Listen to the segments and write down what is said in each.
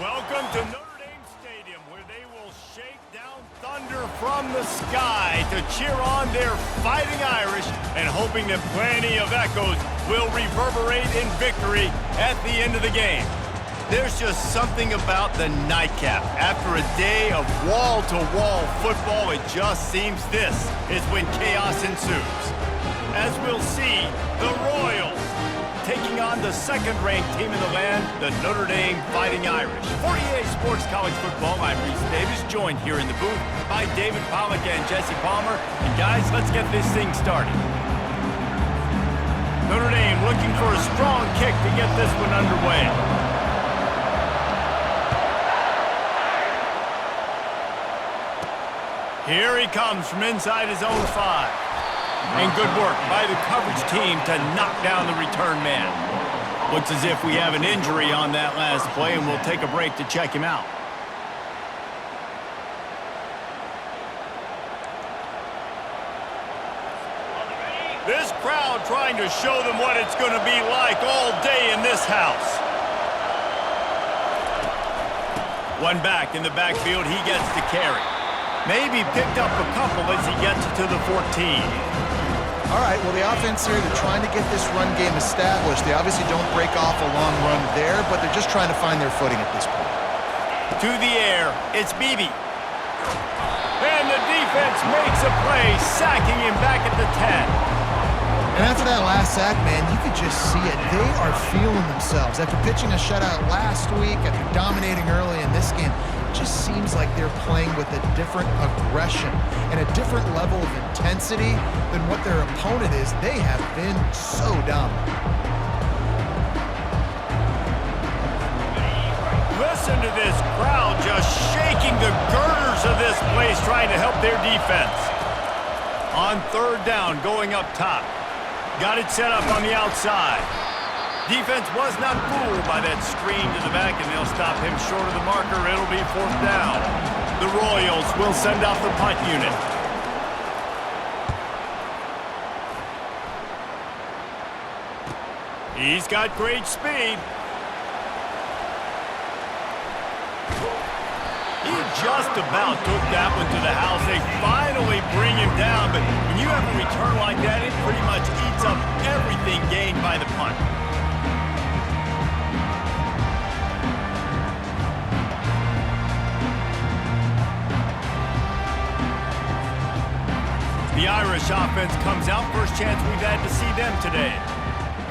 Welcome to Notre Dame Stadium, where they will shake down thunder from the sky to cheer on their Fighting Irish and hoping that plenty of echoes will reverberate in victory at the end of the game. There's just something about the nightcap. After a day of wall-to-wall football, it just seems this is when chaos ensues. As we'll see, the Royals taking on the second-ranked team in the land, the Notre Dame Fighting Irish. 48 Sports College Football, I'm Reese Davis, joined here in the booth by David Pollack and Jesse Palmer. And guys, let's get this thing started. Notre Dame looking for a strong kick to get this one underway. Here he comes from inside his own 5. And good work by the coverage team to knock down the return man. Looks as if we have an injury on that last play, and we'll take a break to check him out. This crowd trying to show them what it's going to be like all day in this house. One back in the backfield, he gets to carry. Maybe picked up a couple as he gets to the 14. All right, well, the offense here, they're trying to get this run game established. They obviously don't break off a long run there, but they're just trying to find their footing at this point. To the air, it's Beebe. And the defense makes a play, sacking him back at the 10. And after that last sack, man, you could just see it. They are feeling themselves. After pitching a shutout last week, after dominating early in this game, it just seems like they're playing with a different aggression and a different level of intensity than what their opponent is. They have been so dominant. Listen to this crowd just shaking the girders of this place, trying to help their defense. On third down, going up top. Got it set up on the outside. Defense was not fooled by that screen to the back, and they'll stop him short of the marker. It'll be fourth down. The Royals will send out the punt unit. He's got great speed. He just about took that one to the house. They finally bring him down, but when you have a return like that, it pretty much eats up everything gained by the punt. The Irish offense comes out. First chance we've had to see them today.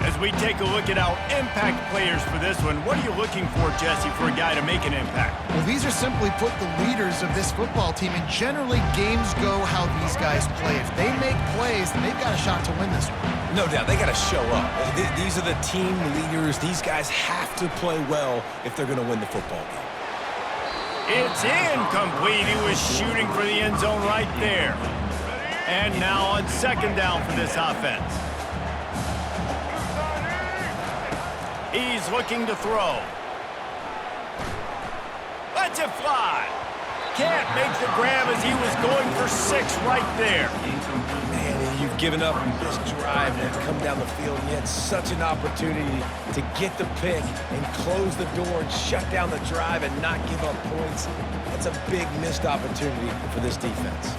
As we take a look at our impact players for this one, what are you looking for, Jesse, for a guy to make an impact? Well, these are simply put the leaders of this football team, and generally games go how these guys play. If they make plays, then they've got a shot to win this one. No doubt, they got to show up. These are the team leaders. These guys have to play well if they're going to win the football game. It's incomplete. He was shooting for the end zone right there. And now on second down for this offense. He's looking to throw. Lets it fly. Can't make the grab as he was going for 6 right there. Man, you've given up this drive and come down the field, and you had such an opportunity to get the pick and close the door and shut down the drive and not give up points. That's a big missed opportunity for this defense.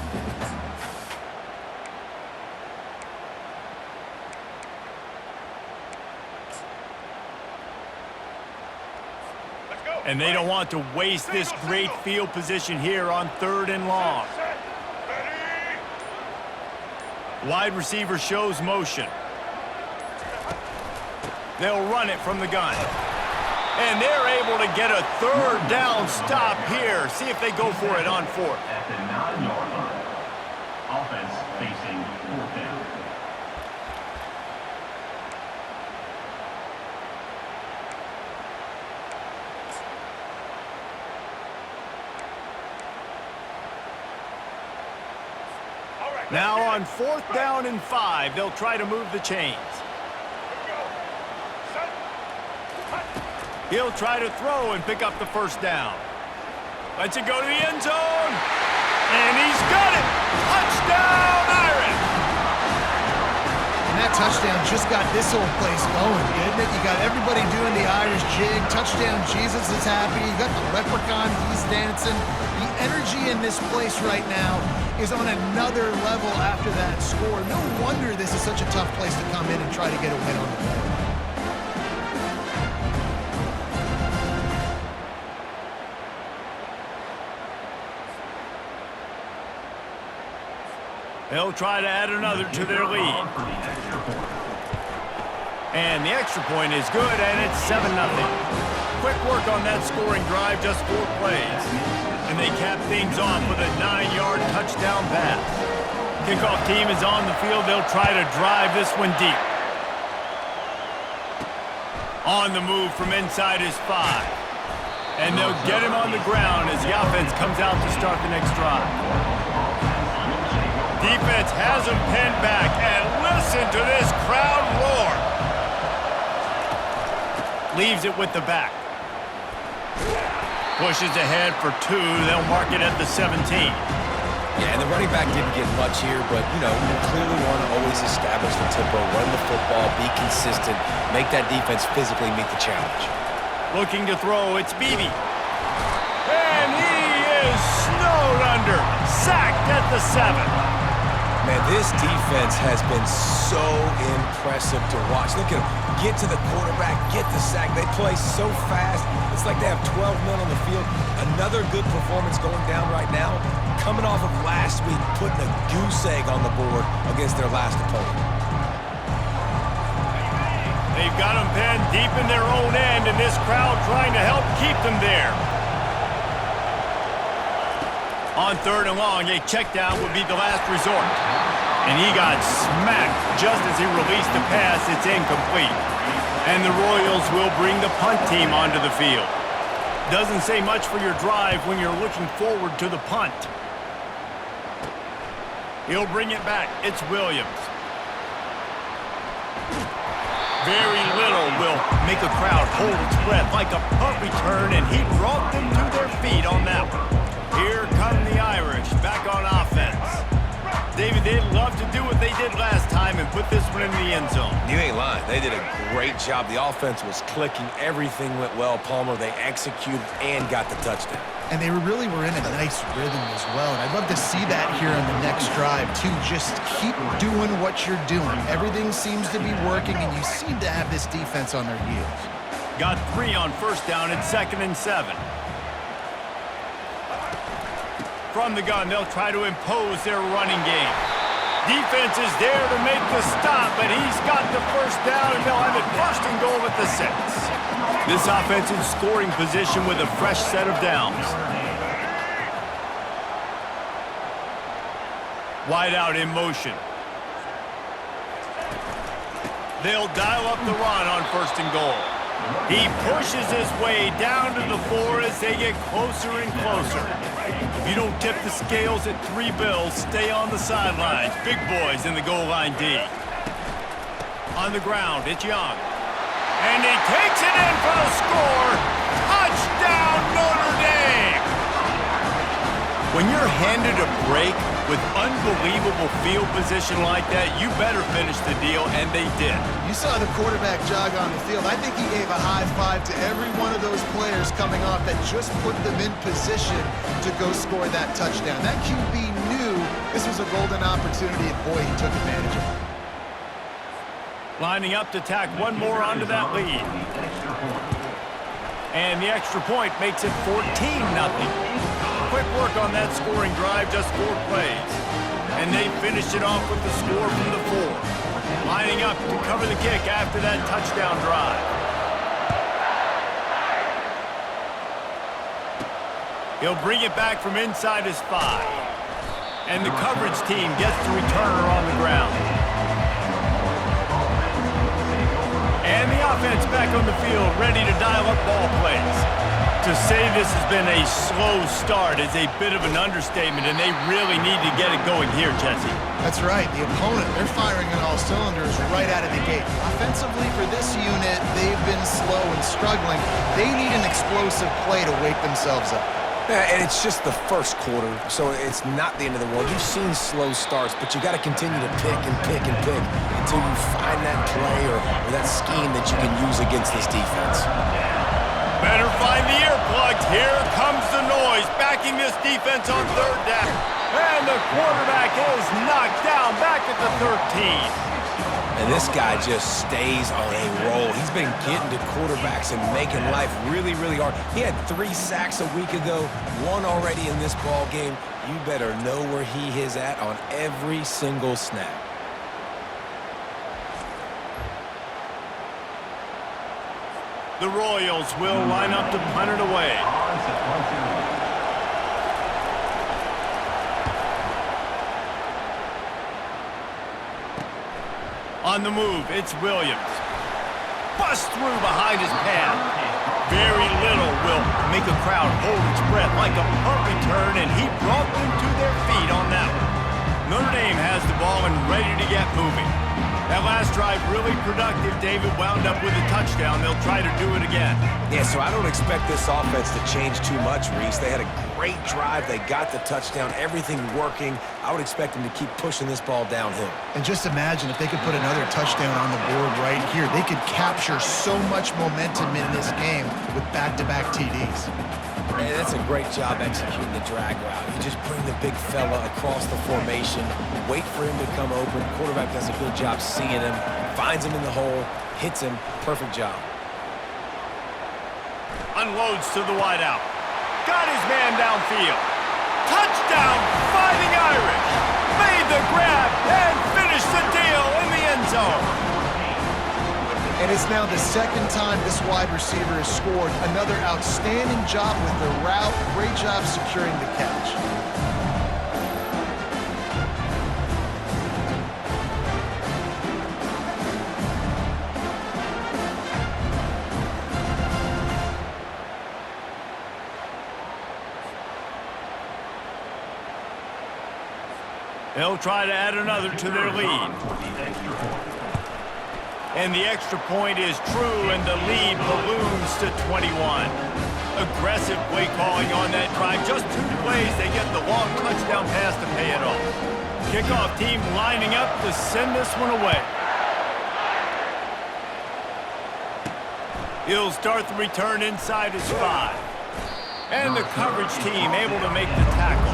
And they don't want to waste this great field position here on third and long. Wide receiver shows motion. They'll run it from the gun. And they're able to get a third down stop here. See if they go for it on fourth. At the 9-yard line. Offense facing fourth down. Now on fourth down and 5, they'll try to move the chains. He'll try to throw and pick up the first down. Lets it go to the end zone. And he's got it. Touchdown, Irish. And that touchdown just got this whole place going, didn't it? You got everybody doing the Irish jig. Touchdown, Jesus is happy. You got the leprechaun, he's dancing. The energy in this place right now is on another level after that score. No wonder this is such a tough place to come in and try to get a win on the road. They'll try to add another to their lead. And the extra point is good, and it's 7-0. Quick work on that scoring drive, just 4 plays. And they cap things off with a 9-yard touchdown pass. Kickoff team is on the field. They'll try to drive this one deep. On the move from inside his 5. And they'll get him on the ground as the offense comes out to start the next drive. Defense has him pinned back, and listen to this crowd roar. Leaves it with the back. Pushes ahead for 2. They'll mark it at the 17. Yeah, and the running back didn't get much here, but, you clearly want to always establish the tempo, run the football, be consistent, make that defense physically meet the challenge. Looking to throw, it's Beebe. And he is snowed under. Sacked at the 7. Man, this defense has been so impressive to watch. Look at them. Get to the quarterback, get the sack. They play so fast. It's like they have 12 men on the field. Another good performance going down right now. Coming off of last week, putting a goose egg on the board against their last opponent. They've got them pinned deep in their own end, and this crowd trying to help keep them there. On 3rd and long, a check down would be the last resort. And he got smacked just as he released the pass. It's incomplete. And the Royals will bring the punt team onto the field. Doesn't say much for your drive when you're looking forward to the punt. He'll bring it back. It's Williams. Very little will make a crowd hold its breath like a punt return, and he brought them to their feet on that one. Here come the Irish, back on offense. David, they'd love to do what they did last time and put this one in the end zone. You ain't lying. They did a great job. The offense was clicking. Everything went well, Palmer. They executed and got the touchdown. And they really were in a nice rhythm as well. And I'd love to see that here on the next drive, too. Just keep doing what you're doing. Everything seems to be working, and you seem to have this defense on their heels. Got 3 on 1st down at 2nd and 7. From the gun, they'll try to impose their running game. Defense is there to make the stop, but he's got the 1st down, and they'll have it 1st and goal at the 6. This offense in scoring position with a fresh set of downs. Wide out in motion. They'll dial up the run on 1st and goal. He pushes his way down to the 4 as they get closer and closer. If you don't tip the scales at 3 bills, stay on the sidelines. Big boys in the goal line D. On the ground, it's Young. And he takes it in for the score. Touchdown, Notre Dame! When you're handed a break with unbelievable field position like that, you better finish the deal, and they did. You saw the quarterback jog on the field. I think he gave a high five to every one of those players coming off that just put them in position to go score that touchdown. That QB knew this was a golden opportunity, and boy, he took advantage of it. Lining up to tack one more onto that lead. And the extra point makes it 14-0. Quick work on that scoring drive, just 4 plays. And they finished it off with the score from the 4. Lining up to cover the kick after that touchdown drive. He'll bring it back from inside his 5. And the coverage team gets the returner on the ground. And the offense back on the field, ready to dial up ball plays. To say this has been a slow start is a bit of an understatement, and they really need to get it going here, Jesse. That's right. The opponent, they're firing on all cylinders right out of the gate. Offensively for this unit, they've been slow and struggling. They need an explosive play to wake themselves up. Yeah, and it's just the first quarter, so it's not the end of the world. You've seen slow starts, but you got to continue to pick and pick and pick until you find that play or that scheme that you can use against this defense. Better find the earplugs. Here comes the noise, backing this defense on third down. And the quarterback is knocked down back at the 13. And this guy just stays on a roll. He's been getting to quarterbacks and making life really, really hard. He had 3 sacks a week ago, 1 already in this ball game. You better know where he is at on every single snap. The Royals will line up to punt it away. On the move, it's Williams. Bust through behind his pad. Very little will make a crowd hold its breath like a punt return, and he brought them to their feet on that one. Notre Dame has the ball and ready to get moving. That last drive really productive. David wound up with a touchdown. They'll try to do it again. Yeah, so I don't expect this offense to change too much, Reese. They had a great drive. They got the touchdown. Everything working. I would expect them to keep pushing this ball downhill. And just imagine if they could put another touchdown on the board right here. They could capture so much momentum in this game with back-to-back TDs. And that's a great job executing the drag route. You just bring the big fella across the formation, wait for him to come open. Quarterback does a good job seeing him, finds him in the hole, hits him. Perfect job. Unloads to the wideout. Got his man downfield. Touchdown, Fighting Irish. Made the grab and finished the deal in the end zone. And it's now the second time this wide receiver has scored. Another outstanding job with the route. Great job securing the catch. They'll try to add another to their lead. And the extra point is true, and the lead balloons to 21. Aggressive play calling on that drive. Just 2 plays, they get the long touchdown pass to pay it off. Kickoff team lining up to send this one away. He'll start the return inside his 5. And the coverage team able to make the tackle.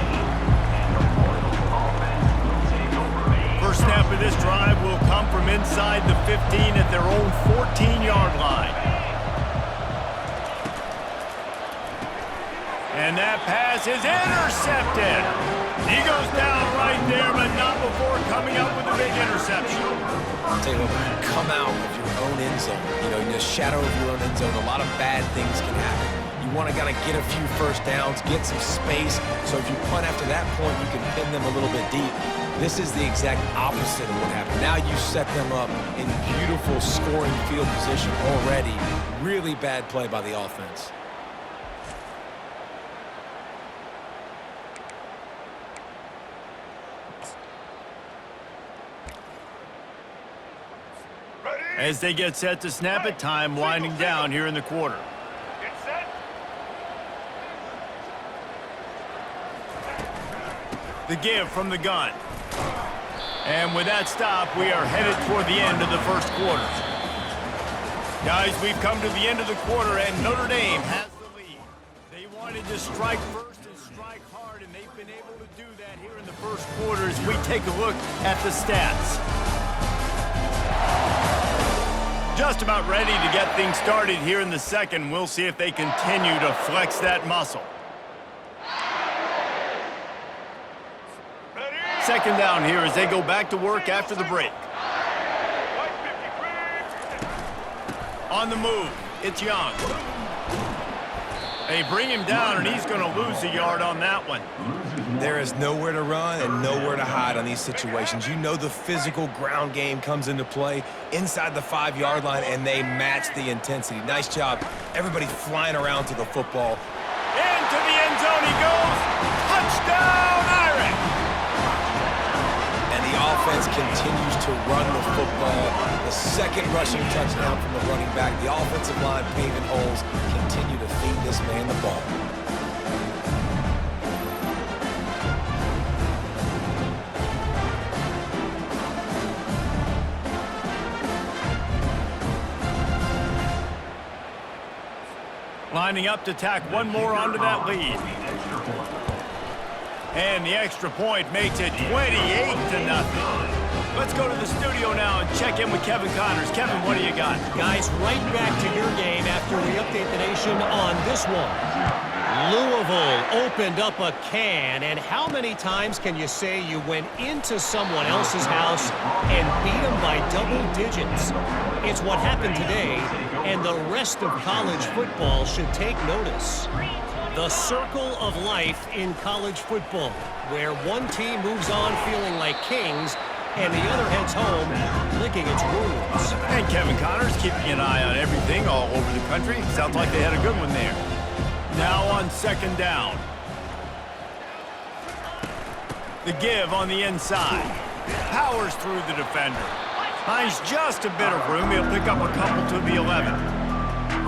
First snap of this drive will come from inside the 15 at their own 14-yard line. And that pass is intercepted. He goes down right there, but not before coming up with a big interception. I'll tell you what, when you come out of your own end zone, in the shadow of your own end zone, a lot of bad things can happen. You want to kind of get a few first downs, get some space, so if you punt after that point, you can pin them a little bit deep. This is the exact opposite of what happened. Now you set them up in beautiful scoring field position already. Really bad play by the offense. As they get set to snap it, time winding down here in the quarter. The give from the gun. And with that stop, we are headed toward the end of the first quarter. Guys, we've come to the end of the quarter, and Notre Dame has the lead. They wanted to strike first and strike hard, and they've been able to do that here in the first quarter as we take a look at the stats. Just about ready to get things started here in the second. We'll see if they continue to flex that muscle. Second down here as they go back to work after the break. On the move, it's Young. They bring him down, and he's going to lose a yard on that one. There is nowhere to run and nowhere to hide on these situations. You know the physical ground game comes into play inside the 5-yard line, and they match the intensity. Nice job. Everybody flying around to the football. Into the end zone he goes. Touchdown, Irish! And the offense continues to run the football. The second rushing touchdown from the running back. The offensive line paving holes. Continue to feed this man the ball. Lining up to tack one more onto that lead. And the extra point makes it 28-0. Let's go to the studio now and check in with Kevin Connors. Kevin, what do you got? Guys, right back to your game after we update the nation on this one. Louisville opened up a can, and how many times can you say you went into someone else's house and beat them by double digits? It's what happened today, and the rest of college football should take notice. The circle of life in college football, where one team moves on feeling like kings and the other heads home licking its wounds. And Kevin Connors keeping an eye on everything all over the country. Sounds like they had a good one there. Now on second down. The give on the inside. Powers through the defender. Finds just a bit of room. He'll pick up a couple to the 11.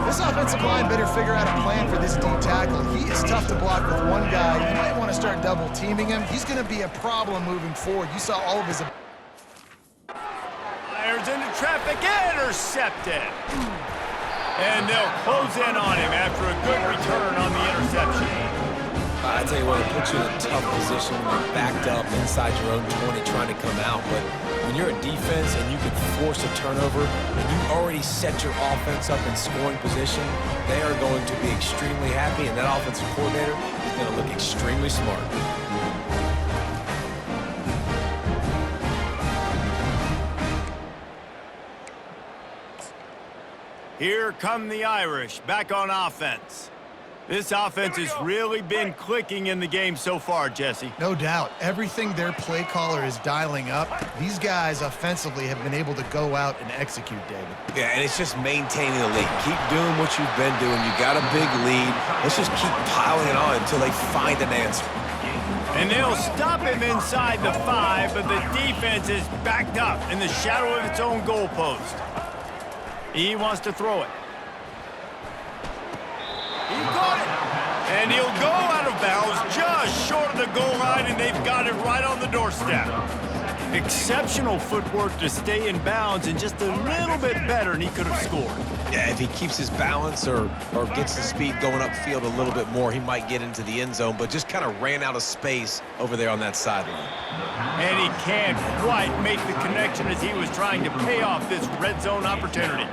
This offensive line better figure out a plan for this D tackle. He is tough to block with one guy. You might want to start double teaming him. He's going to be a problem moving forward. You saw all of his... Fires into traffic, intercepted. And they'll close in on him after a good return on the interception. I tell you what, it puts you in a tough position when you're backed up inside your own 20 trying to come out. But when you're a defense and you can force a turnover and you already set your offense up in scoring position, they are going to be extremely happy, and that offensive coordinator is going to look extremely smart. Here come the Irish, back on offense. This offense has really been clicking in the game so far, Jesse. No doubt. Everything their play caller is dialing up, these guys offensively have been able to go out and execute, David. Yeah, and it's just maintaining the lead. Keep doing what you've been doing. You got a big lead. Let's just keep piling it on until they find an answer. And they'll stop him inside the 5, but the defense is backed up in the shadow of its own goalpost. He wants to throw it. He got it. And he'll go out of bounds just short of the goal line, and they've got it right on the doorstep. Exceptional footwork to stay in bounds, and just a little bit better, and he could have scored. Yeah, if he keeps his balance or gets the speed going upfield a little bit more, he might get into the end zone, but just kind of ran out of space over there on that sideline. And he can't quite make the connection as he was trying to pay off this red zone opportunity.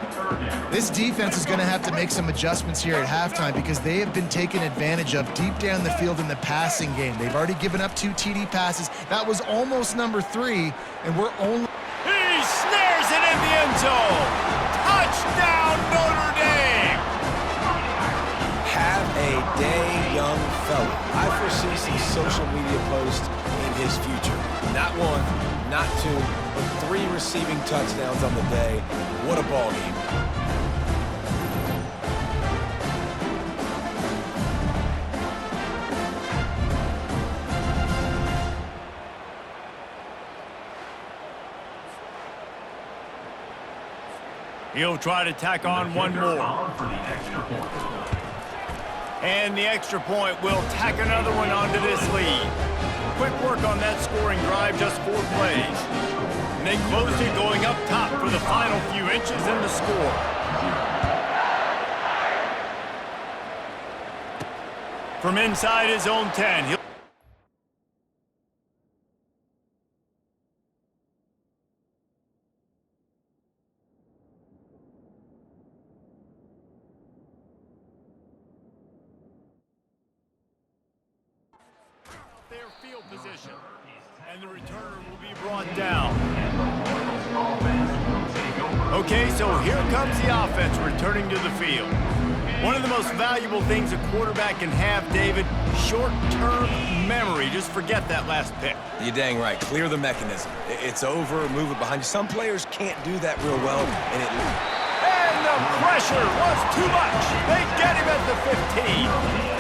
This defense is going to have to make some adjustments here at halftime because they have been taken advantage of deep down the field in the passing game. They've already given up 2 TD passes. That was almost number 3, and we're only... He snares it in the end zone. Touchdown, Notre Dame. Have a day, young fella. I foresee some social media posts in his future. Not 1, not 2, but 3 receiving touchdowns on the day. What a ball game. He'll try to tack on one more. And the extra point will tack another one onto this lead. Quick work on that scoring drive, just 4 plays. And they closed it going up top for the final few inches in the score. From inside his own 10, he'll... their field position, and the returner will be brought down. Okay, so here comes the offense returning to the field. One of the most valuable things a quarterback can have, David, short-term memory. Just forget that last pick. You're dang right. Clear the mechanism. It's over, move it behind you. Some players can't do that real well, and the pressure was too much. They get him at the 15.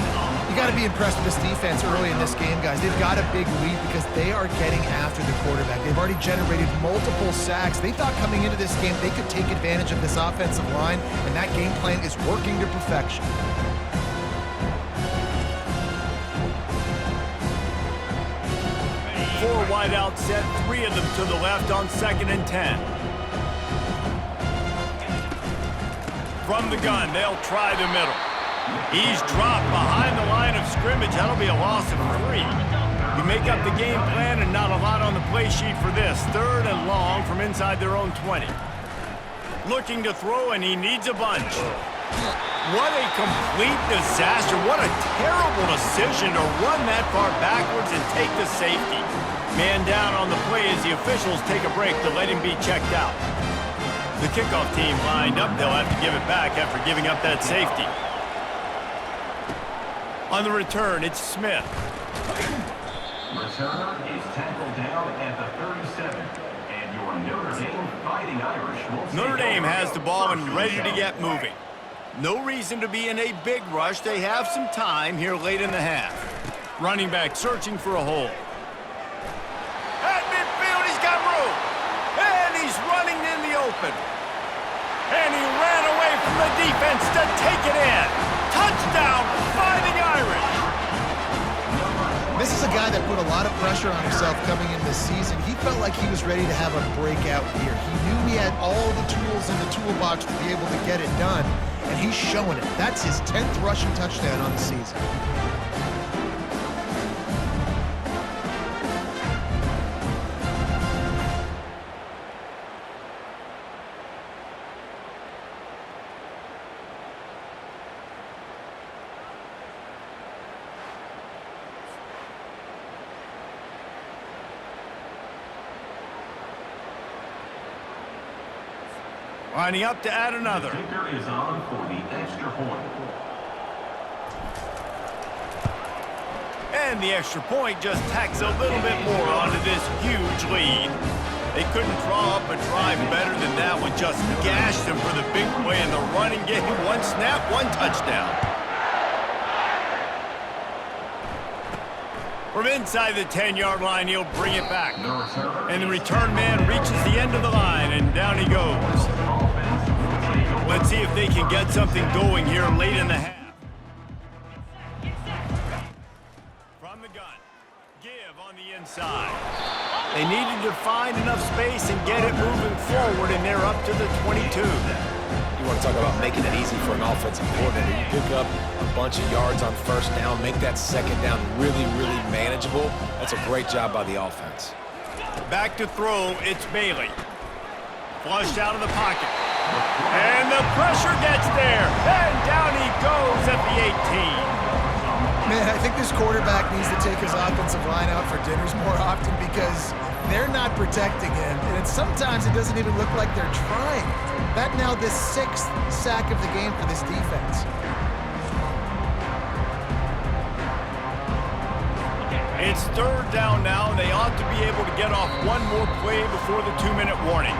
You got to be impressed with this defense early in this game, guys. They've got a big lead because they are getting after the quarterback. They've already generated multiple sacks. They thought coming into this game they could take advantage of this offensive line, and that game plan is working to perfection. Four wideout set, 3 of them to the left on 2nd and 10. From the gun, they'll try the middle. He's dropped behind the line of scrimmage. That'll be a loss of 3. You make up the game plan and not a lot on the play sheet for this. 3rd and long from inside their own 20. Looking to throw, and he needs a bunch. What a complete disaster. What a terrible decision to run that far backwards and take the safety. Man down on the play as the officials take a break to let him be checked out. The kickoff team lined up. They'll have to give it back after giving up that safety. On the return, it's Smith. Returner is tackled down at the 37. And your Notre Dame Fighting Irish will Notre Dame has the ball and ready to get moving. No reason to be in a big rush. They have some time here late in the half. Running back searching for a hole. At midfield, he's got room. And he's running in the open. And he ran away from the defense to take it in. Touchdown, Fighting Irish. This is a guy that put a lot of pressure on himself coming in this season. He felt like he was ready to have a breakout year. He knew he had all the tools in the toolbox to be able to get it done, and he's showing it. That's his 10th rushing touchdown on the season. Lining up to add another. The kicker is on for the extra point. And the extra point just tacks a little bit more onto this huge lead. They couldn't draw up a drive better than that one. Just gashed them for the big play in the running game. 1 snap, 1 touchdown. From inside the 10-yard line, he'll bring it back. And the return man reaches the end of the line, and down he goes. Let's see if they can get something going here late in the half. From the gun, give on the inside. They needed to find enough space and get it moving forward, and they're up to the 22. You want to talk about making it easy for an offensive coordinator. You pick up a bunch of yards on 1st down, make that 2nd down really, really manageable. That's a great job by the offense. Back to throw, it's Bailey. Flushed out of the pocket. And the pressure gets there. And down he goes at the 18. Man, I think this quarterback needs to take his offensive line out for dinners more often because they're not protecting him. And sometimes it doesn't even look like they're trying. That now the 6th sack of the game for this defense. It's 3rd down now, and they ought to be able to get off one more play before the 2-minute warning.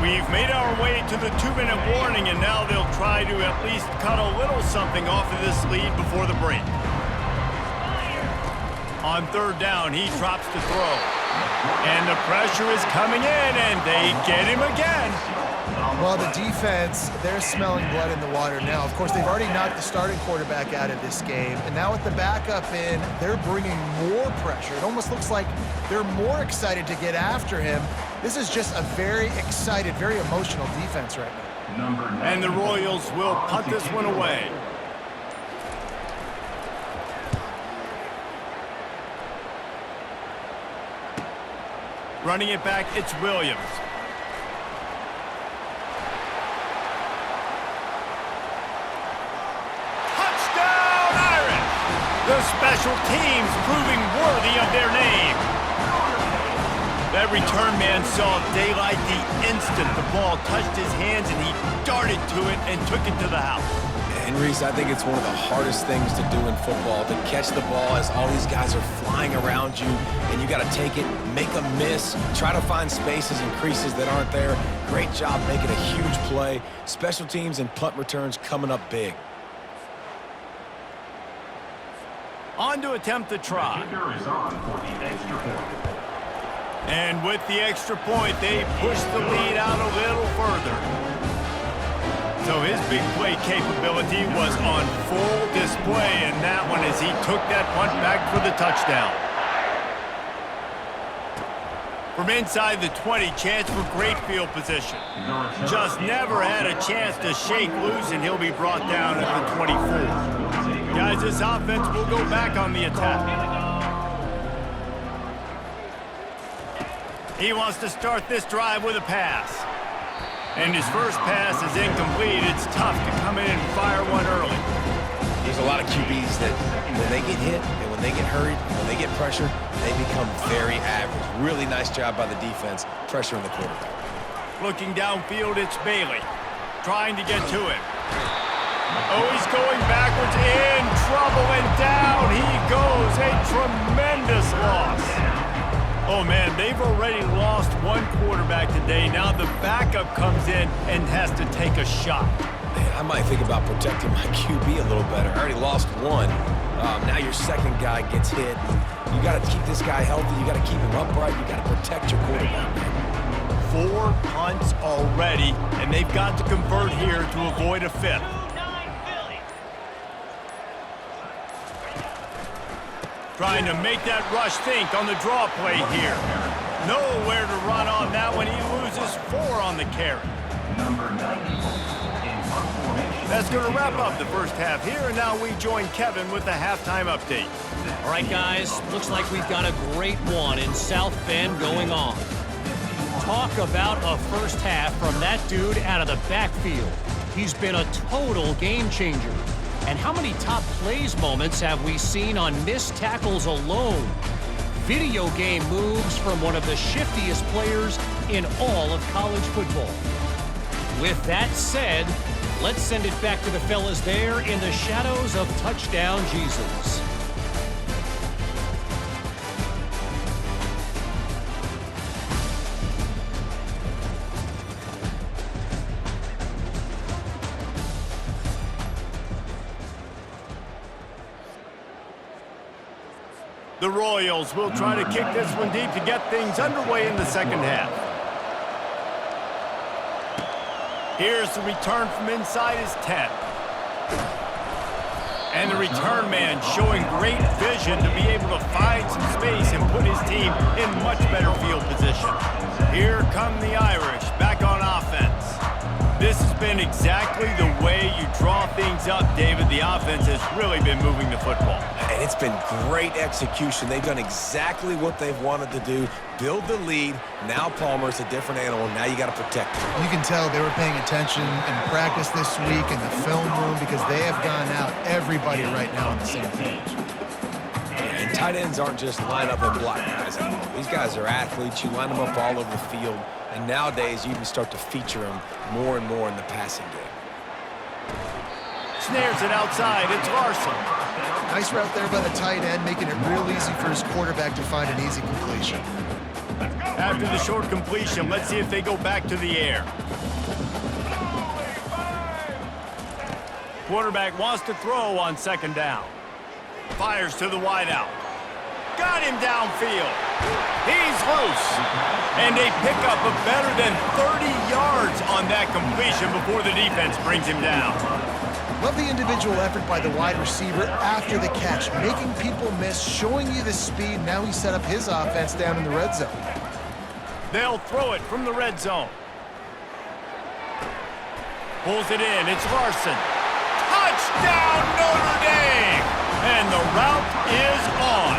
We've made our way to the 2-minute warning, and now they'll try to at least cut a little something off of this lead before the break. On 3rd down, he drops to throw. And the pressure is coming in, and they get him again. Well, the defense, they're smelling blood in the water now. Of course, they've already knocked the starting quarterback out of this game, and now with the backup in, they're bringing more pressure. It almost looks like they're more excited to get after him. This is just a very excited, very emotional defense right now. And the Royals will punt this one away. Running it back, it's Williams. Touchdown, Irish! The special teams proving worthy of their name. That return man saw daylight the instant the ball touched his hands, and he darted to it and took it to the house. And Reese, I think it's one of the hardest things to do in football, to catch the ball as all these guys are flying around you, and you got to take it, make a miss, try to find spaces and creases that aren't there. Great job making a huge play. Special teams and punt returns coming up big. On to attempt the try. The kicker is on for the extra point. And with the extra point, they push the lead out a little further. So his big play capability was on full display in that one as he took that punt back for the touchdown. From inside the 20, chance for great field position. Just never had a chance to shake loose, and he'll be brought down at the 24. Guys, this offense will go back on the attack. He wants to start this drive with a pass. And his first pass is incomplete. It's tough to come in and fire one early. There's a lot of QBs that when they get hit and when they get hurried, when they get pressured, they become very average. Really nice job by the defense, pressuring the quarterback. Looking downfield, it's Bailey. Trying to get to him. Oh, he's going backwards, in trouble, and down he goes. A tremendous loss. Oh, man, they've already lost one quarterback today. Now the backup comes in and has to take a shot. Man, I might think about protecting my QB a little better. I already lost one. Now your second guy gets hit. You got to keep this guy healthy. You got to keep him upright. You got to protect your quarterback, man. 4 punts already, and they've got to convert here to avoid a 5th. Trying to make that rush think on the draw play here. Nowhere to run on that one. He loses 4 on the carry. That's going to wrap up the first half here, and now we join Kevin with the halftime update. All right, guys, looks like we've got a great one in South Bend going on. Talk about a first half from that dude out of the backfield. He's been a total game changer. And how many top plays moments have we seen on missed tackles alone? Video game moves from one of the shiftiest players in all of college football. With that said, let's send it back to the fellas there in the shadows of Touchdown Jesus. The Royals will try to kick this one deep to get things underway in the second half. Here's the return from inside his 10. And the return man showing great vision to be able to find some space and put his team in much better field position. Here come the Irish back on offense. This has been exactly the way you draw things up, David. The offense has really been moving the football. And it's been great execution. They've done exactly what they've wanted to do. Build the lead. Now Palmer's a different animal. Now you got to protect him. You can tell they were paying attention in practice this week in the film room because they have gone out everybody right now on the same page. And tight ends aren't just line up and block guys anymore. These guys are athletes. You line them up all over the field. And nowadays, you even start to feature them more and more in the passing game. Snares it outside. It's Larson. Nice route there by the tight end, making it real easy for his quarterback to find an easy completion. After the short completion, let's see if they go back to the air. Quarterback wants to throw on second down. Fires to the wideout. Got him downfield. He's loose. And they pick up a better than 30 yards on that completion before the defense brings him down. Love the individual effort by the wide receiver after the catch, making people miss, showing you the speed. Now he set up his offense down in the red zone. They'll throw it from the red zone. Pulls it in. It's Larson. Touchdown, Notre Dame! And the route is on.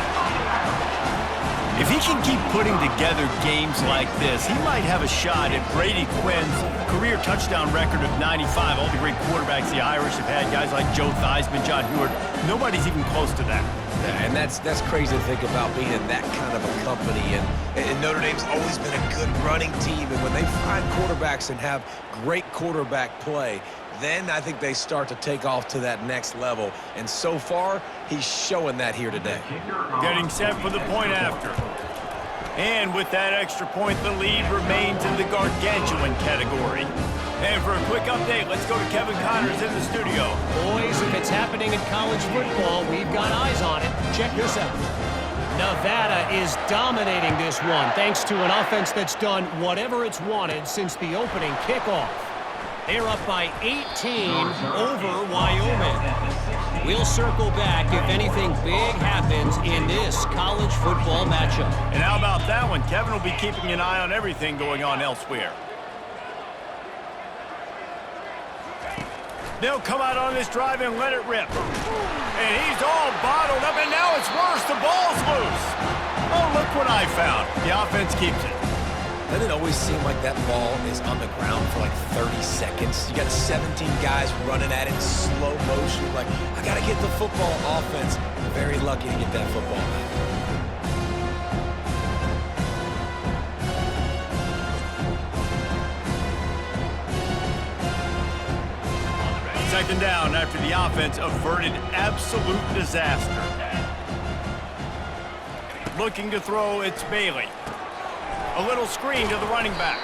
If he can keep putting together games like this, he might have a shot at Brady Quinn's career touchdown record of 95. All the great quarterbacks the Irish have had, guys like Joe Theismann, John Hewart, nobody's even close to that. Yeah, and that's crazy to think about being in that kind of a company. And Notre Dame's always been a good running team. And when they find quarterbacks and have great quarterback play, then I think they start to take off to that next level. And so far, he's showing that here today. Getting set for the point after. And with that extra point, the lead remains in the gargantuan category. And for a quick update, let's go to Kevin Connors in the studio. Boys, if it's happening in college football, we've got eyes on it. Check this out. Nevada is dominating this one thanks to an offense that's done whatever it's wanted since the opening kickoff. They're up by 18 over Wyoming. We'll circle back if anything big happens in this college football matchup. And how about that one? Kevin will be keeping an eye on everything going on elsewhere. They'll come out on this drive and let it rip. And he's all bottled up, and now it's worse. The ball's loose. Oh, look what I found. The offense keeps it. Doesn't it always seem like that ball is on the ground for like 30 seconds? You got 17 guys running at it in slow motion. Like, I got to get the football. Offense, very lucky to get that football back. Second down after the offense averted absolute disaster. Looking to throw, it's Bailey. A little screen to the running back.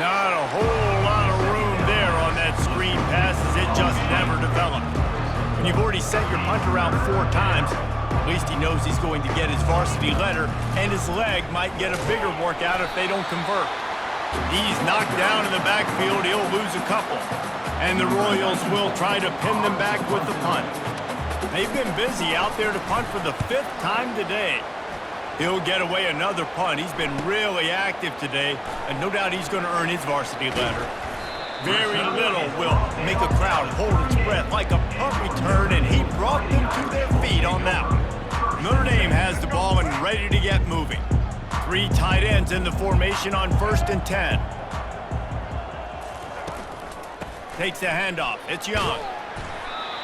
Not a whole lot of room there on that screen pass as it just never developed. When you've already sent your punter out 4 times, at least he knows he's going to get his varsity letter, and his leg might get a bigger workout if they don't convert. He's knocked down in the backfield. He'll lose a couple. And the Royals will try to pin them back with the punt. They've been busy out there to punt for the 5th time today. He'll get away another punt. He's been really active today, and no doubt he's going to earn his varsity letter. Very little will make a crowd hold its breath like a punt return, and he brought them to their feet on that one. Notre Dame has the ball and ready to get moving. 3 tight ends in the formation on 1st and 10. Takes the handoff. It's Young.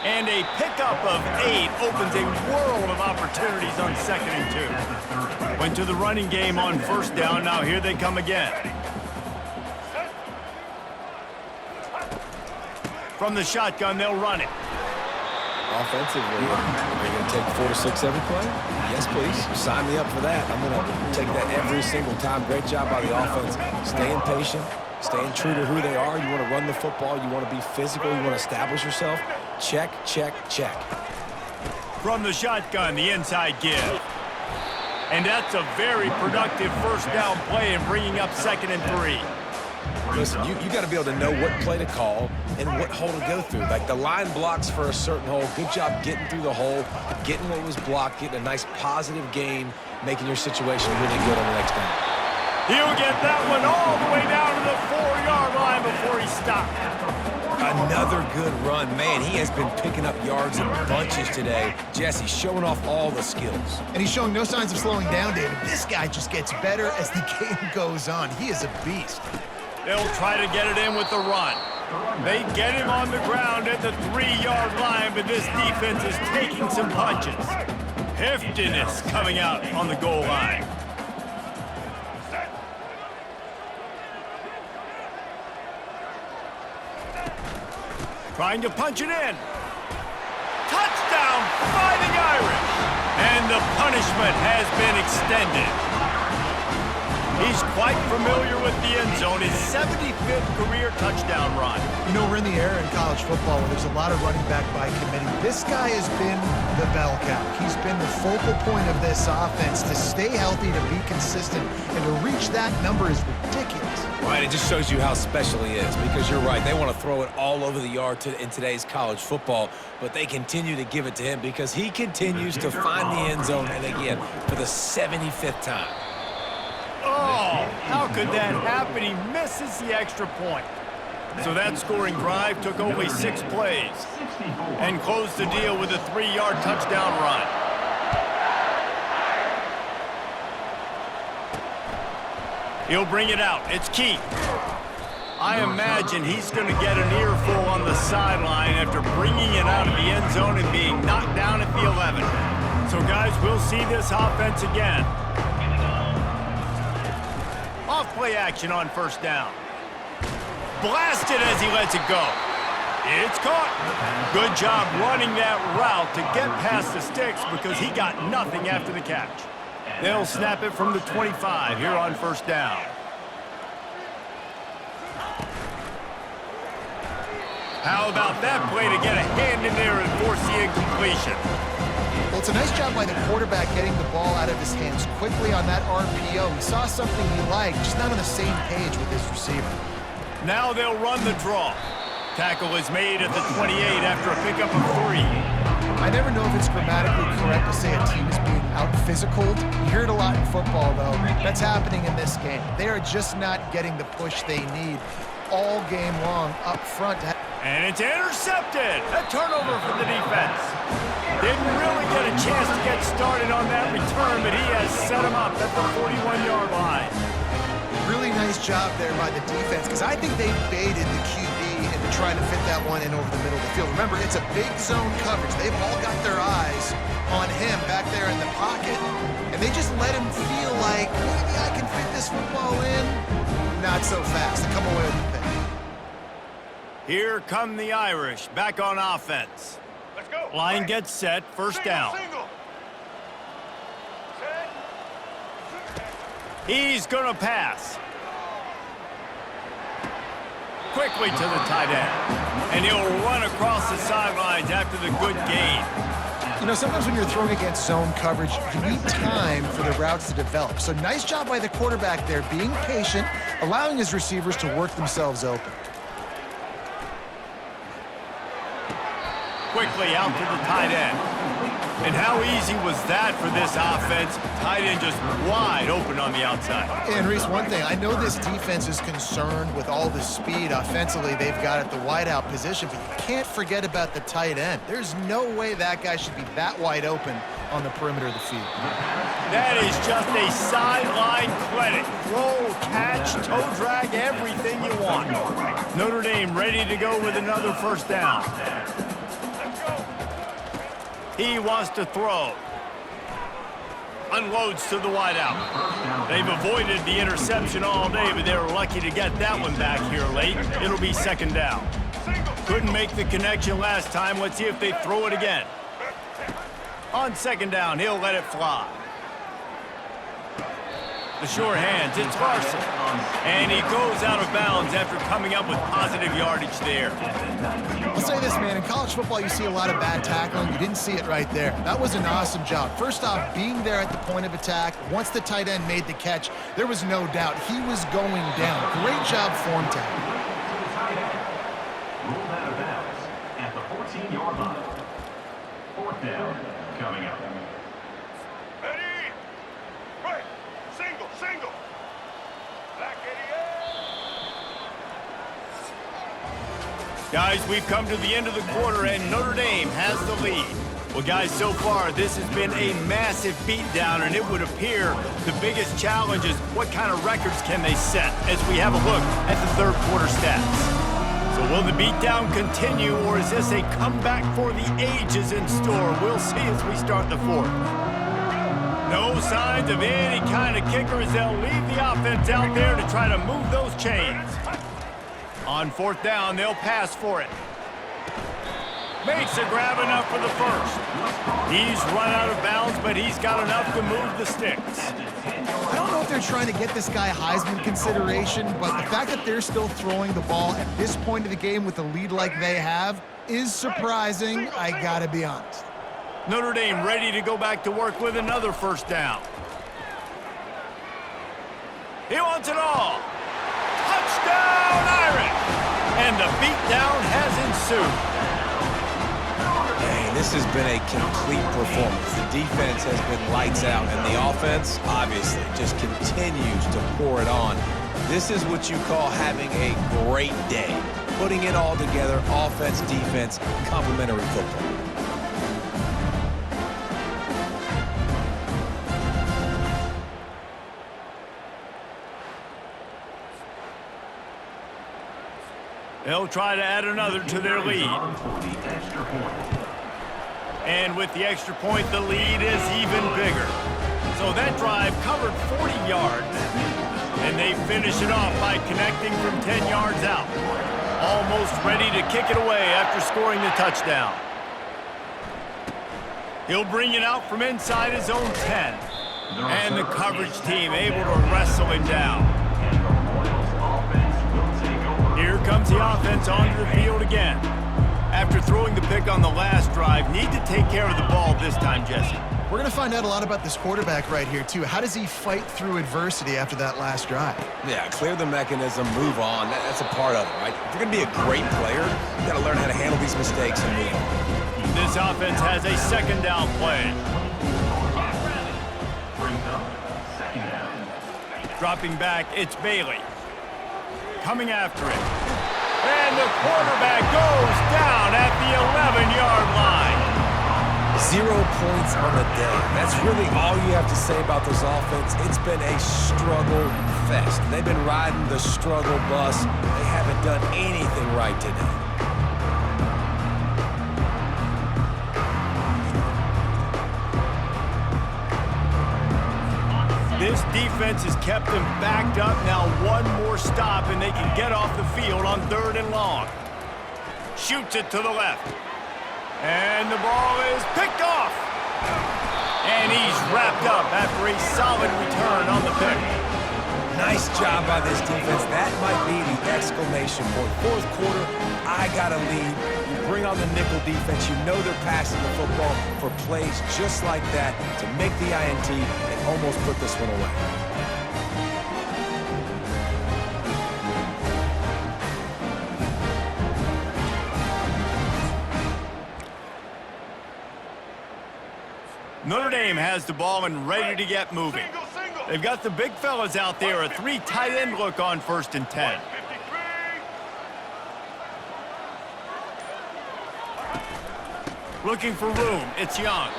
And a pickup of 8 opens a world of opportunities on 2nd and 2. Went to the running game on 1st down. Now here they come again. From the shotgun, they'll run it. Offensively, are you going to take 4 to 6 every play? Yes, please. Sign me up for that. I'm going to take that every single time. Great job by the offense. Staying patient, staying true to who they are. You want to run the football. You want to be physical. You want to establish yourself. Check, check, check. From the shotgun, the inside give. And that's a very productive 1st down play and bringing up 2nd and 3. Listen, you got to be able to know what play to call and what hole to go through. Like, the line blocks for a certain hole. Good job getting through the hole, getting what was blocked, getting a nice positive gain, making your situation really good on the next down. He'll get that one all the way down to the 4-yard line before he stopped. Another good run. Man, he has been picking up yards in bunches today. Jesse showing off all the skills. And he's showing no signs of slowing down, David. This guy just gets better as the game goes on. He is a beast. They'll try to get it in with the run. They get him on the ground at the 3-yard line, but this defense is taking some punches. Heftiness coming out on the goal line. Trying to punch it in. Touchdown, Fighting Irish. And the punishment has been extended. He's quite familiar with the end zone, his 75th career touchdown run. You know, we're in the era in college football where there's a lot of running back by committee. This guy has been the bell cow. He's been the focal point of this offense. To stay healthy, to be consistent, and to reach that number is ridiculous. Right, it just shows you how special he is, because you're right. They want to throw it all over the yard in today's college football, but they continue to give it to him because he continues to find the end zone, and again, for the 75th time. Oh, how could that happen? He misses the extra point. So that scoring drive took only 6 plays and closed the deal with a 3-yard touchdown run. He'll bring it out. It's Keith. I imagine he's going to get an earful on the sideline after bringing it out of the end zone and being knocked down at the 11. So, guys, we'll see this offense again. Off-play action on 1st down. Blasted as he lets it go. It's caught. Good job running that route to get past the sticks because he got nothing after the catch. They'll snap it from the 25 here on 1st down. How about that play to get a hand in there and force the incompletion? Well, it's a nice job by the quarterback getting the ball out of his hands quickly on that RPO. He saw something he liked, just not on the same page with his receiver. Now they'll run the draw. Tackle is made at the 28 after a pickup of 3. I never know if it's grammatically correct to say a team is being out-physicaled. You hear it a lot in football, though. That's happening in this game. They are just not getting the push they need all game long up front. And it's intercepted. A turnover for the defense. Didn't really get a chance to get started on that return, but he has set him up at the 41-yard line. Really nice job there by the defense, because I think they baited the QB into trying to fit that one in over the middle of the field. Remember, it's a big zone coverage. They've all got their eyes on him back there in the pocket, and they just let him feel like, maybe I can fit this football in. Not so fast. They come away with the pick. Here come the Irish, back on offense. Let's go. Line gets set, first down. Single. He's going to pass. Quickly to the tight end. And he'll run across the sidelines after the good gain. You know, sometimes when you're throwing against zone coverage, you need time for the routes to develop. So nice job by the quarterback there, being patient, allowing his receivers to work themselves open. Quickly out to the tight end. And how easy was that for this offense? Tight end just wide open on the outside. And Reese, one thing, I know this defense is concerned with all the speed offensively they've got at the wideout position, but you can't forget about the tight end. There's no way that guy should be that wide open on the perimeter of the field. That is just a sideline clinic. Throw, catch, toe drag, everything you want. Notre Dame ready to go with another first down. He wants to throw. Unloads to the wideout. They've avoided the interception all day, but they were lucky to get that one back here late. It'll be second down. Couldn't make the connection last time. Let's see if they throw it again. On second down, he'll let it fly. The sure hands, it's Larson. And he goes out of bounds after coming up with positive yardage there. I'll say this, man, in college football you see a lot of bad tackling. You didn't see it right there. That was an awesome job. First off, being there at the point of attack. Once the tight end made the catch, there was no doubt he was going down. Great job form tackle. Ruled out of bounds at the 14-yard line. Fourth down coming up. Ready? Right. Single. Back 88. Guys, we've come to the end of the quarter, and Notre Dame has the lead. Well, guys, so far, this has been a massive beatdown, and it would appear the biggest challenge is what kind of records can they set as we have a look at the third quarter stats. So will the beatdown continue, or is this a comeback for the ages in store? We'll see as we start the fourth. No signs of any kind of kicker as they'll leave the offense out there to try to move those chains. On fourth down, they'll pass for it. Makes a grab enough for the first. He's run out of bounds, but he's got enough to move the sticks. I don't know if they're trying to get this guy Heisman consideration, but the fact that they're still throwing the ball at this point of the game with a lead like they have is surprising, I gotta be honest. Notre Dame ready to go back to work with another first down. He wants it all. Touchdown, Irish! And the beatdown has ensued. Hey, this has been a complete performance. The defense has been lights out, and the offense, obviously, just continues to pour it on. This is what you call having a great day. Putting it all together, offense, defense, complementary football. They'll try to add another to their lead. And with the extra point, the lead is even bigger. So that drive covered 40 yards. And they finish it off by connecting from 10 yards out. Almost ready to kick it away after scoring the touchdown. He'll bring it out from inside his own 10. And the coverage team able to wrestle him down. Here comes the offense onto the field again. After throwing the pick on the last drive, need to take care of the ball this time, Jesse. We're going to find out a lot about this quarterback right here, too. How does he fight through adversity after that last drive? Yeah, clear the mechanism, move on. That's a part of it, right? If you're going to be a great player, you got to learn how to handle these mistakes and move on. This offense has a second down play. Second down. Dropping back, it's Bailey. Coming after it. And the quarterback goes down at the 11-yard line. 0 points on the day. That's really all you have to say about this offense. It's been a struggle fest. They've been riding the struggle bus. They haven't done anything right today. This defense has kept them backed up. Now one more stop, and they can get off the field on 3rd and long. Shoots it to the left. And the ball is picked off. And he's wrapped up after a solid return on the pick. Nice job by this defense. That might be the exclamation point. 4th quarter, I got a lead. You bring on the nickel defense. You know they're passing the football for plays just like that to make the INT and almost put this one away. Notre Dame has the ball and ready to get moving. They've got the big fellas out there, a 3 tight end look on 1st and 10. Looking for room, it's Young.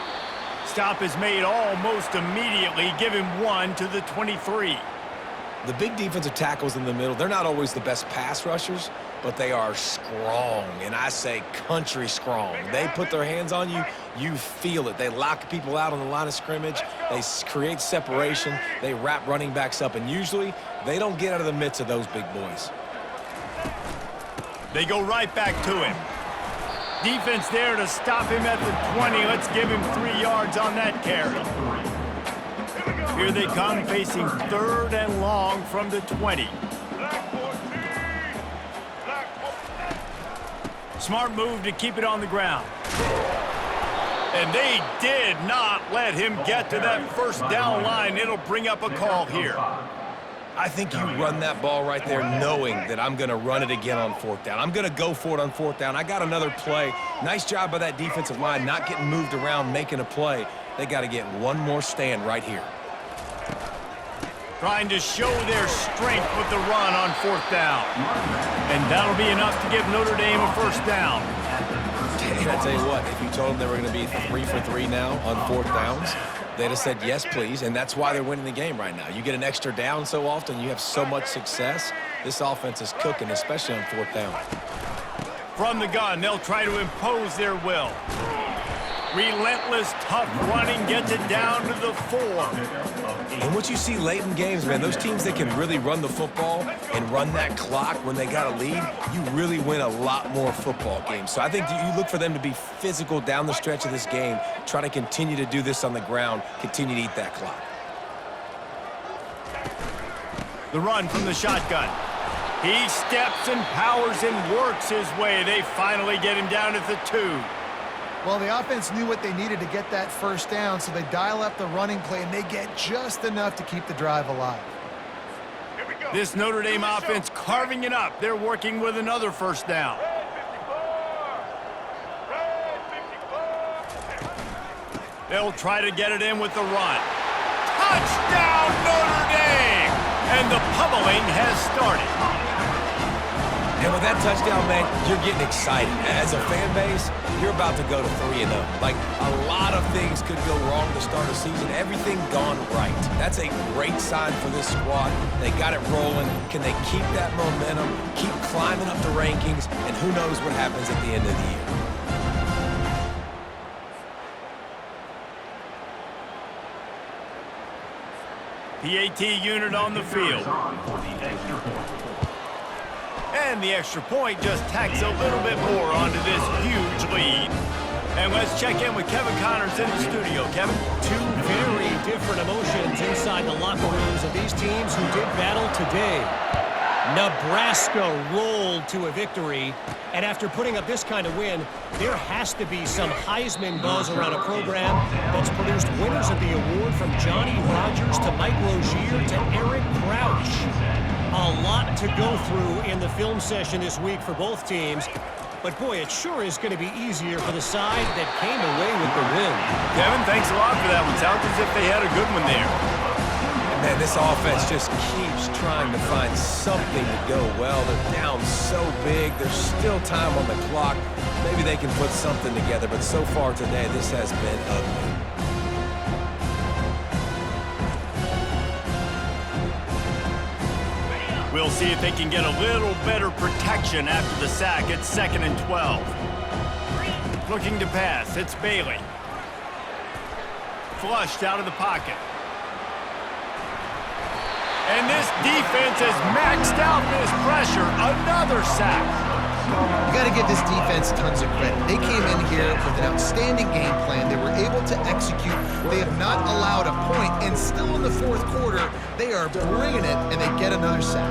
Stop is made almost immediately. Give him 1 to the 23. The big defensive tackles in the middle, they're not always the best pass rushers, but they are strong, and I say country strong. They put their hands on you, you feel it. They lock people out on the line of scrimmage. They create separation. They wrap running backs up, and usually they don't get out of the midst of those big boys. They go right back to him. Defense there to stop him at the 20. Let's give him 3 yards on that carry. Here they come, facing 3rd and long from the 20. Smart move to keep it on the ground. And they did not let him get to that 1st down line. It'll bring up a call here. I think you run that ball right there knowing that I'm going to run it again on 4th down. I'm going to go for it on 4th down. I got another play. Nice job by that defensive line, not getting moved around, making a play. They got to get one more stand right here. Trying to show their strength with the run on 4th down. And that'll be enough to give Notre Dame a 1st down. And I tell you what, if you told them they were going to be 3 for 3 now on 4th downs, they'd have said yes, please, and that's why they're winning the game right now. You get an extra down so often, you have so much success. This offense is cooking, especially on 4th down. From the gun, they'll try to impose their will. Relentless, tough running gets it down to the 4. And what you see late in games, man, those teams that can really run the football and run that clock when they got a lead, you really win a lot more football games. So I think you look for them to be physical down the stretch of this game, try to continue to do this on the ground, continue to eat that clock. The run from the shotgun. He steps and powers and works his way. They finally get him down at the 2. Well, the offense knew what they needed to get that 1st down, so they dial up the running play, and they get just enough to keep the drive alive. This Notre Dame offense carving it up. They're working with another 1st down. They'll try to get it in with the run. Touchdown, Notre Dame! And the pummeling has started. And with that touchdown, man, you're getting excited. As a fan base, you're about to go to 3-0. Like, a lot of things could go wrong to start a season. Everything gone right. That's a great sign for this squad. They got it rolling. Can they keep that momentum, keep climbing up the rankings, and who knows what happens at the end of the year. PAT unit on the field. And the extra point just tacks a little bit more onto this huge lead. And let's check in with Kevin Connors in the studio. Kevin? 2 very different emotions inside the locker rooms of these teams who did battle today. Nebraska rolled to a victory, and after putting up this kind of win, there has to be some Heisman buzz around a program that's produced winners of the award from Johnny Rodgers to Mike Rozier to Eric Crouch. A lot to go through in the film session this week for both teams, but boy, it sure is going to be easier for the side that came away with the win. Kevin, thanks a lot for that one. Sounds as if they had a good one there. And Man, this offense just keeps trying to find something to go well. They're down so big. There's still time on the clock. Maybe they can put something together, but so far today, this has been ugly. We'll see if they can get a little better protection after the sack. It's 2nd and 12. Looking to pass. It's Bailey. Flushed out of the pocket. And this defense has maxed out this pressure. Another sack. You got to give this defense tons of credit. They came in here with an outstanding game plan. They were able to execute. They have not allowed a point, and still in the fourth quarter, they are bringing it, and they get another sack.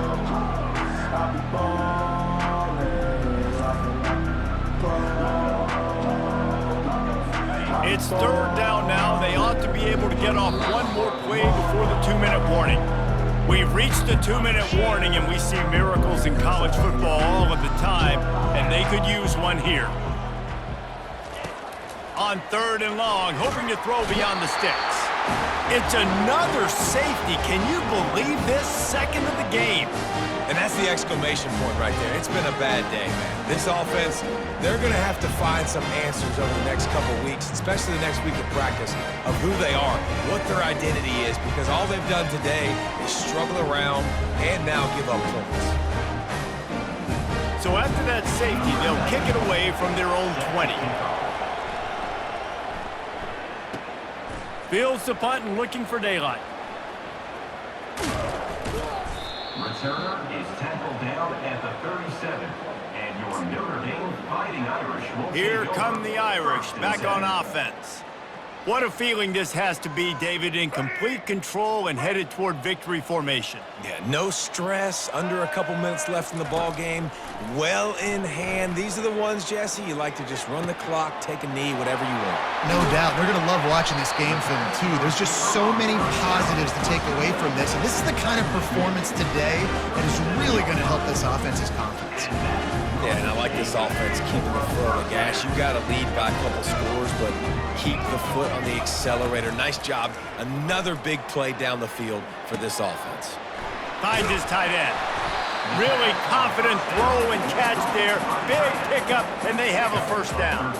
It's 3rd down now. They ought to be able to get off one more play before the 2-minute warning. We've reached the 2-minute warning, and we see miracles in college football all of the time, and they could use one here. On 3rd and long, hoping to throw beyond the sticks. It's another safety. Can you believe this? 2nd of the game. And that's the exclamation point right there. It's been a bad day, man. This offense, they're going to have to find some answers over the next couple weeks, especially the next week of practice, of who they are, what their identity is, because all they've done today is struggle around and now give up points. So after that safety, they'll kick it away from their own 20. Fields the punt and looking for daylight. Returner is tackled down at the 37, and your Notre Dame Fighting Irish will Here take come over the Irish, 1st and back on 7. offense. What a feeling this has to be, David, in complete control and headed toward victory formation. Yeah, no stress, under a couple minutes left in the ball game, well in hand. These are the ones, Jesse, you like to just run the clock, take a knee, whatever you want. No doubt. They're going to love watching this game film, too. There's just so many positives to take away from this, and this is the kind of performance today that is really going to help this offense's confidence. Yeah, and I like this offense keeping the foot on the gas. You got to lead by a couple scores, but keep the foot on the accelerator. Nice job. Another big play down the field for this offense. Finds his tight end. Really confident throw and catch there. Big pickup, and they have a 1st down.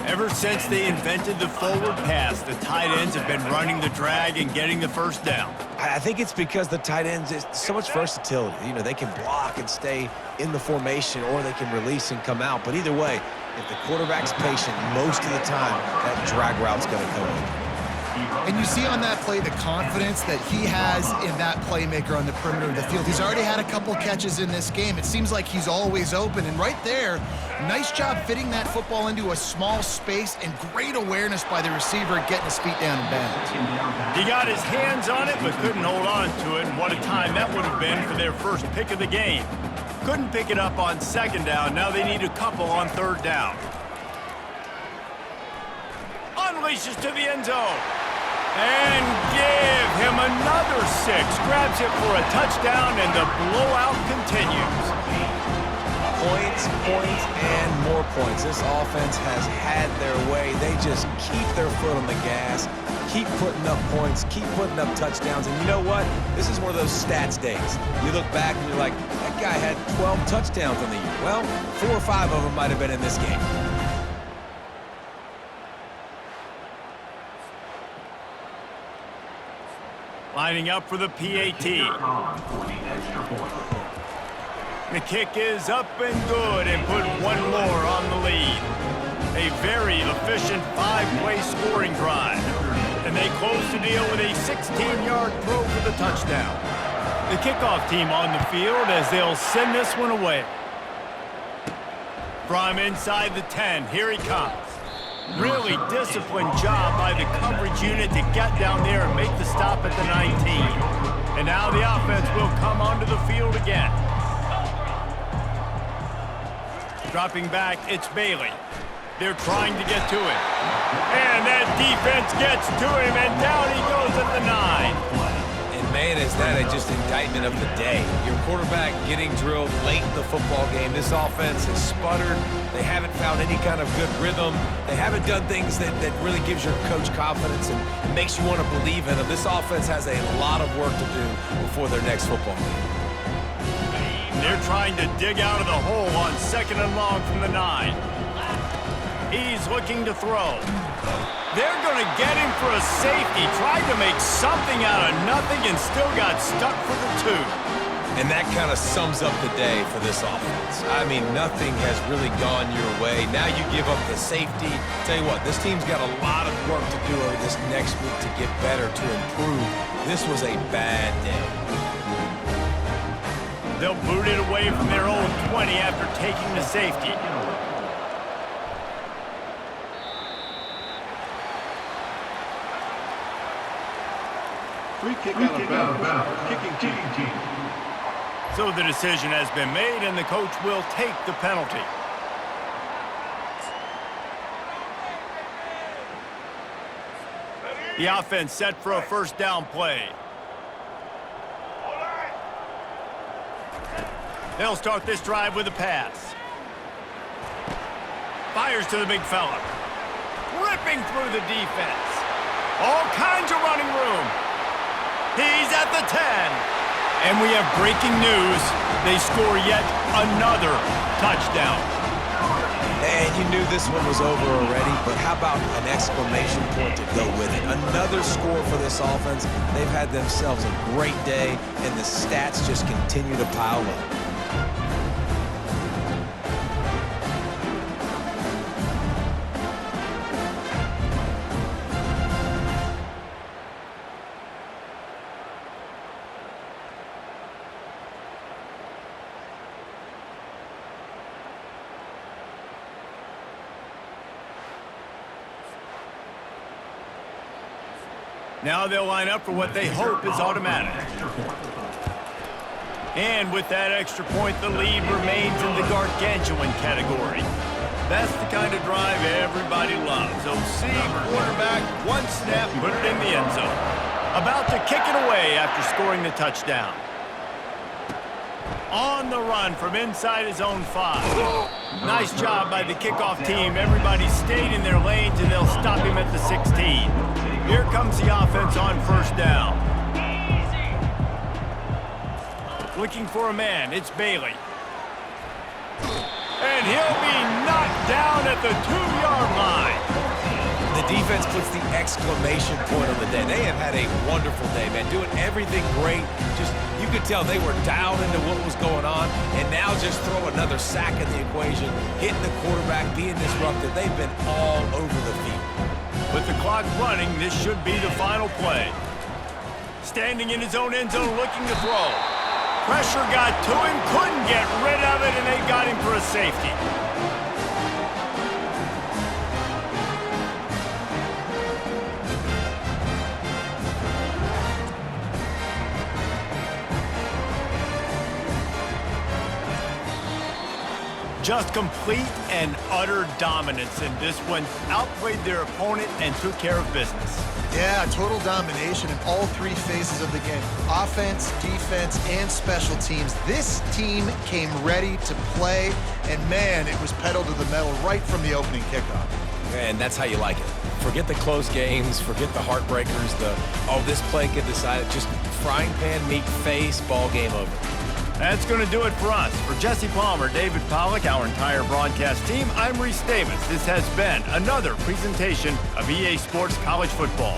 Ever since they invented the forward pass, the tight ends have been running the drag and getting the 1st down. I think it's because the tight ends, is so much versatility. You know, they can block and stay in the formation, or they can release and come out. But either way, if the quarterback's patient, most of the time, that drag route's going to come in. And you see on that play the confidence that he has in that playmaker on the perimeter of the field. He's already had a couple catches in this game. It seems like he's always open. And right there, nice job fitting that football into a small space, and great awareness by the receiver getting his feet down in bounds. He got his hands on it, but couldn't hold on to it. And what a time that would have been for their first pick of the game. Couldn't pick it up on 2nd down. Now they need a couple on 3rd down. Unleashes to the end zone. And give him another 6. Grabs it for a touchdown, and the blowout continues. Points, and more points. This offense has had their way. They just keep their foot on the gas, keep putting up points, keep putting up touchdowns. And you know what? This is one of those stats days. You look back and you're like, that guy had 12 touchdowns on the year. Well, 4 or 5 of them might have been in this game. Lining up for the PAT. For the extra point. The kick is up and good, and put one more on the lead. A very efficient 5-play scoring drive. And they close the deal with a 16-yard throw for the touchdown. The kickoff team on the field as they'll send this one away. From inside the 10, here he comes. Really disciplined job by the coverage unit to get down there and make the stop at the 19. And now the offense will come onto the field again. Dropping back, it's Bailey. They're trying to get to him. And that defense gets to him, and down he goes at the 9. And Man, is that just indictment of the day. Your quarterback getting drilled late in the football game. This offense has sputtered. They haven't found any kind of good rhythm. They haven't done things that really gives your coach confidence and makes you want to believe in them. This offense has a lot of work to do before their next football game. They're trying to dig out of the hole on 2nd and long from the 9. He's looking to throw. They're going to get him for a safety. Tried to make something out of nothing and still got stuck for the 2. And that kind of sums up the day for this offense. I mean, nothing has really gone your way. Now you give up the safety. Tell you what, this team's got a lot of work to do over this next week to get better, to improve. This was a bad day. They'll boot it away from their own 20 after taking the safety. Free kick out of bounds. Kicking team. So the decision has been made, and the coach will take the penalty. The offense set for a first down play. They'll start this drive with a pass. Fires to the big fella. Ripping through the defense. All kinds of running room. He's at the 10. And we have breaking news. They score yet another touchdown. And you knew this one was over already, but how about an exclamation point to go with it? Another score for this offense. They've had themselves a great day, and the stats just continue to pile up. Now they'll line up for what they hope is automatic. And with that extra point, the lead remains in the gargantuan category. That's the kind of drive everybody loves. OC, quarterback, one snap, put it in the end zone. About to kick it away after scoring the touchdown. On the run from inside his own 5. Nice job by the kickoff team. Everybody stayed in their lanes, and they'll stop him at the 16. Here comes the offense on first down. Looking for a man, it's Bailey. And he'll be knocked down at the 2-yard line. The defense puts the exclamation point on the day. They have had a wonderful day, man, doing everything great. Just, you could tell they were dialed into what was going on, and now just throw another sack in the equation, hitting the quarterback, being disruptive. They've been all over the field. With the clock running, this should be the final play. Standing in his own end zone looking to throw. Pressure got to him, couldn't get rid of it, and they got him for a safety. Just complete and utter dominance in this one. Outplayed their opponent and took care of business. Yeah, total domination in all 3 phases of the game. Offense, defense, and special teams. This team came ready to play, and man, it was pedal to the metal right from the opening kickoff. And that's how you like it. Forget the close games, forget the heartbreakers, this play get decided, just frying pan, meat face, ball game over. That's going to do it for us. For Jesse Palmer, David Pollack, our entire broadcast team, I'm Reese Davis. This has been another presentation of EA Sports College Football.